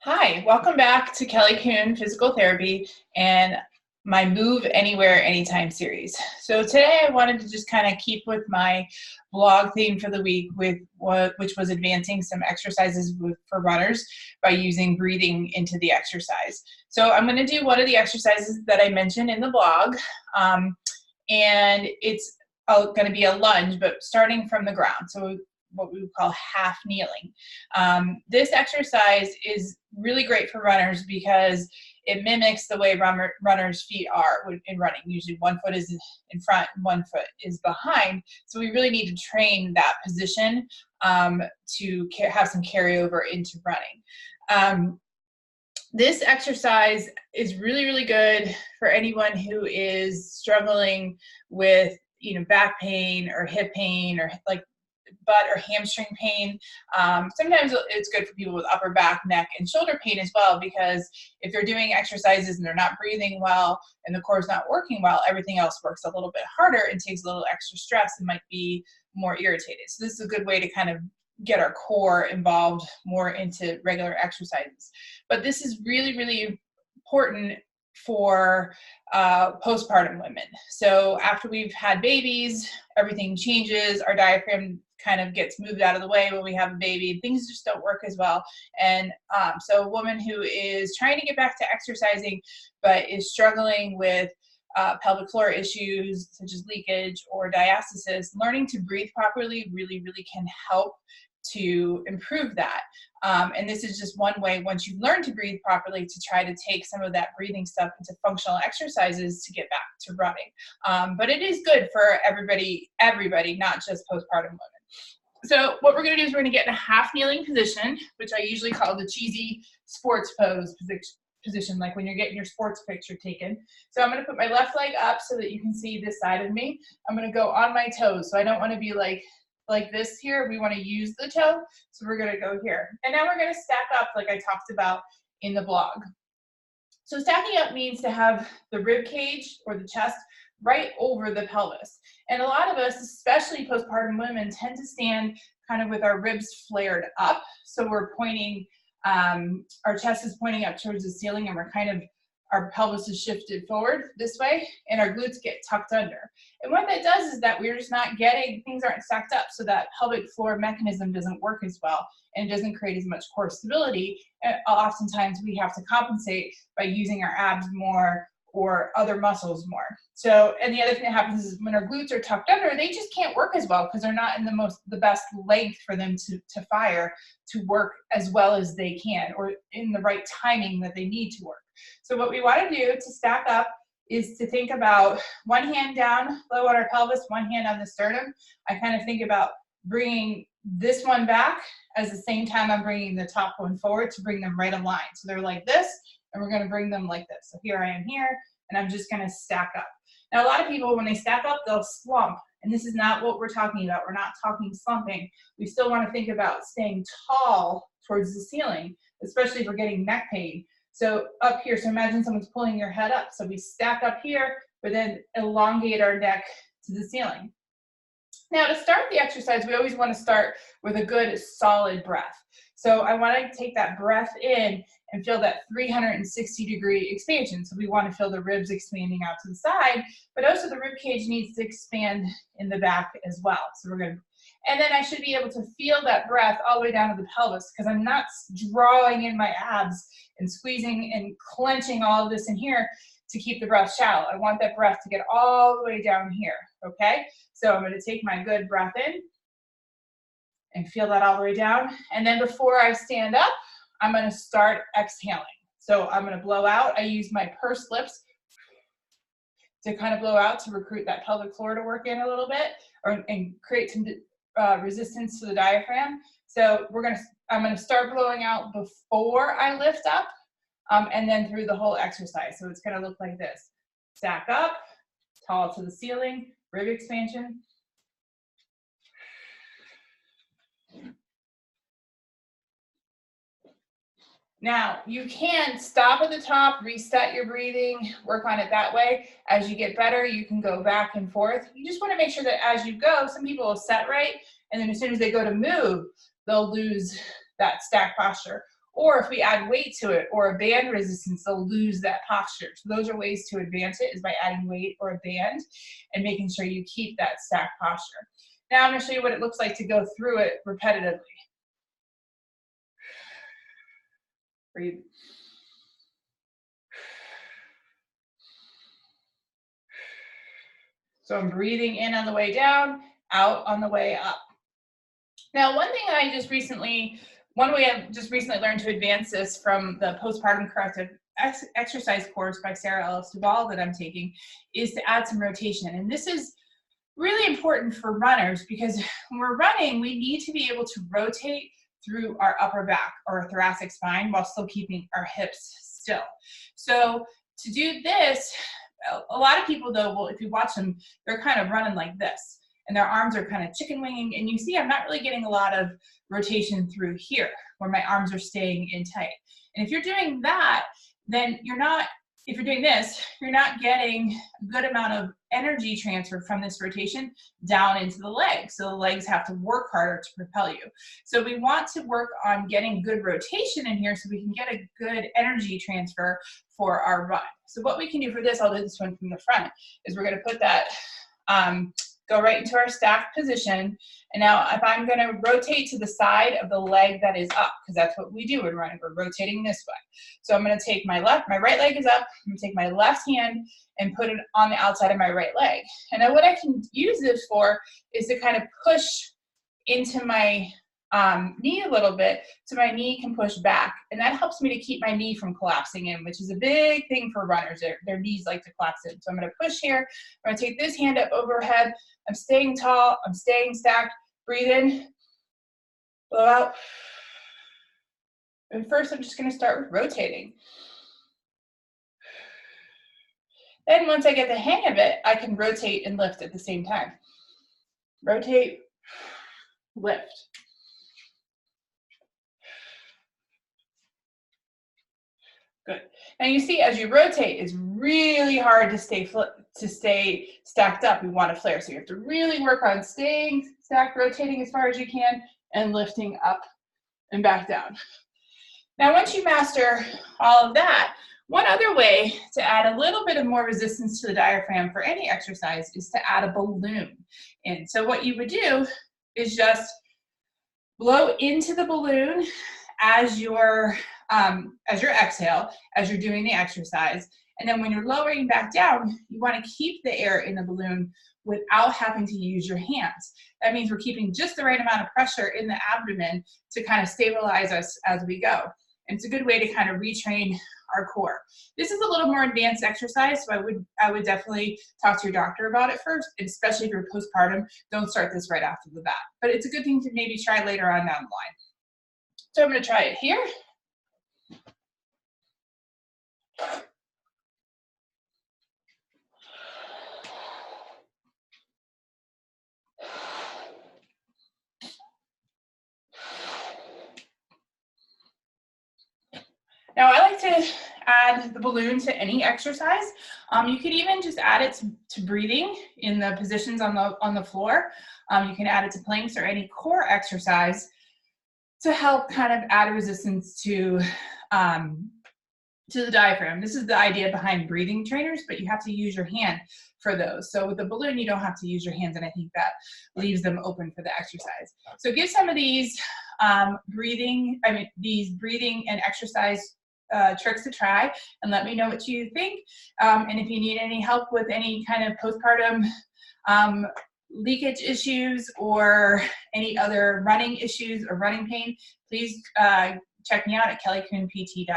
Hi, welcome back to Kelly Kuhn Physical Therapy and my Move Anywhere Anytime series. So today I wanted to just kind of keep with my blog theme for the week which was advancing some exercises for runners by using breathing into the exercise. So I'm going to do one of the exercises that I mentioned in the blog, and it's going to be a lunge, but starting from the ground. So what we would call half kneeling. This exercise is really great for runners because it mimics the way runners' feet are in running. Usually one foot is in front, one foot is behind. So we really need to train that position to have some carryover into running. This exercise is really, really good for anyone who is struggling with, back pain or hip pain or like butt or hamstring pain. Sometimes it's good for people with upper back, neck, and shoulder pain as well, because if they're doing exercises and they're not breathing well and the core is not working well, everything else works a little bit harder and takes a little extra stress and might be more irritated. So this is a good way to kind of get our core involved more into regular exercises. But this is really, really important for postpartum women. So after we've had babies, everything changes. Our diaphragm kind of gets moved out of the way when we have a baby. Things just don't work as well. And so a woman who is trying to get back to exercising but is struggling with pelvic floor issues such as leakage or diastasis, learning to breathe properly really, really can help to improve that. And this is just one way, once you learn to breathe properly, to try to take some of that breathing stuff into functional exercises to get back to running. But it is good for everybody, not just postpartum women. So what we're going to do is we're going to get in a half kneeling position, which I usually call the cheesy sports pose position, like when you're getting your sports picture taken. So I'm going to put my left leg up so that you can see this side of me. I'm going to go on my toes. So I don't want to be like this here. We want to use the toe. So we're going to go here. And now we're going to stack up like I talked about in the blog. So stacking up means to have the rib cage or the chest right over the pelvis. And a lot of us, especially postpartum women, tend to stand kind of with our ribs flared up. So we're pointing, our chest is pointing up towards the ceiling, and our pelvis is shifted forward this way, and our glutes get tucked under. And what that does is that we're just not getting, things aren't stacked up, so that pelvic floor mechanism doesn't work as well, and it doesn't create as much core stability. And oftentimes we have to compensate by using our abs more or other muscles more. So, and the other thing that happens is when our glutes are tucked under, they just can't work as well because they're not in the best length for them to fire to work as well as they can, or in the right timing that they need to work. So what we want to do to stack up is to think about one hand down low on our pelvis, one hand on the sternum. I kind of think about bringing this one back as the same time I'm bringing the top one forward to bring them right in line. So they're like this, and we're going to bring them like this. So here I am here, and I'm just going to stack up. Now, a lot of people, when they stack up, they'll slump, and this is not what we're talking about. We're not talking slumping. We still want to think about staying tall towards the ceiling, especially if we're getting neck pain. So up here, so imagine someone's pulling your head up. So we stack up here, but then elongate our neck to the ceiling. Now, to start the exercise, we always want to start with a good solid breath. So I want to take that breath in and feel that 360-degree expansion. So we want to feel the ribs expanding out to the side, but also the rib cage needs to expand in the back as well. So we're going to, and then I should be able to feel that breath all the way down to the pelvis, because I'm not drawing in my abs and squeezing and clenching all of this in here to keep the breath shallow. I want that breath to get all the way down here, okay? So I'm going to take my good breath in and feel that all the way down. And then before I stand up, I'm going to start exhaling. So I'm going to blow out. I use my pursed lips to kind of blow out to recruit that pelvic floor to work in a little bit, and create some resistance to the diaphragm. So I'm going to start blowing out before I lift up, and then through the whole exercise. So it's going to look like this. Stack up, tall to the ceiling, rib expansion. Now, you can stop at the top, reset your breathing, work on it that way. As you get better, you can go back and forth. You just want to make sure that as you go, some people will set right, and then as soon as they go to move, they'll lose that stack posture. Or if we add weight to it or a band resistance, they'll lose that posture. So those are ways to advance it, is by adding weight or a band and making sure you keep that stacked posture. Now I'm going to show you what it looks like to go through it repetitively. Breathe. So I'm breathing in on the way down, out on the way up. Now, one way I just recently learned to advance this from the postpartum corrective exercise course by Sarah Ellis Duvall that I'm taking, is to add some rotation. And this is really important for runners, because when we're running, we need to be able to rotate through our upper back or our thoracic spine while still keeping our hips still. So to do this, a lot of people though, well, if you watch them, they're kind of running like this and their arms are kind of chicken winging, and you see I'm not really getting a lot of rotation through here where my arms are staying in tight. And if you're doing that, then if you're doing this, you're not getting a good amount of energy transfer from this rotation down into the legs. So the legs have to work harder to propel you. So we want to work on getting good rotation in here so we can get a good energy transfer for our run. So what we can do for this, I'll do this one from the front, is we're gonna put that, go right into our stacked position. And now if I'm gonna rotate to the side of the leg that is up, because that's what we do when running, we're rotating this way. So I'm gonna take my right leg is up, I'm gonna take my left hand and put it on the outside of my right leg. And then what I can use this for is to kind of push into my knee a little bit, so my knee can push back. And that helps me to keep my knee from collapsing in, which is a big thing for runners. Their knees like to collapse in. So I'm gonna push here, I'm gonna take this hand up overhead, I'm staying tall, I'm staying stacked, breathe in, blow out. And first I'm just gonna start with rotating. Then once I get the hang of it, I can rotate and lift at the same time. Rotate, lift. Good. Now you see, as you rotate, it's really hard to stay stacked up. We want to flare, so you have to really work on staying stacked, rotating as far as you can, and lifting up and back down. Now, once you master all of that, one other way to add a little bit of more resistance to the diaphragm for any exercise is to add a balloon in. So what you would do is just blow into the balloon as your exhale, as you're doing the exercise. And then when you're lowering back down, you want to keep the air in the balloon without having to use your hands. That means we're keeping just the right amount of pressure in the abdomen to kind of stabilize us as we go. And it's a good way to kind of retrain our core. This is a little more advanced exercise, so I would definitely talk to your doctor about it first, and especially if you're postpartum, don't start this right after the bat. But it's a good thing to maybe try later on down the line. So I'm going to try it here. Now I like to add the balloon to any exercise. You could even just add it to breathing in the positions on the floor. You can add it to planks or any core exercise to help kind of add resistance to the diaphragm. This is the idea behind breathing trainers, but you have to use your hand for those. So with the balloon, you don't have to use your hands, and I think that leaves them open for the exercise. So give some of these breathing and exercise tricks to try, and let me know what you think. And if you need any help with any kind of postpartum leakage issues or any other running issues or running pain, please check me out at kellykuhnpt.com.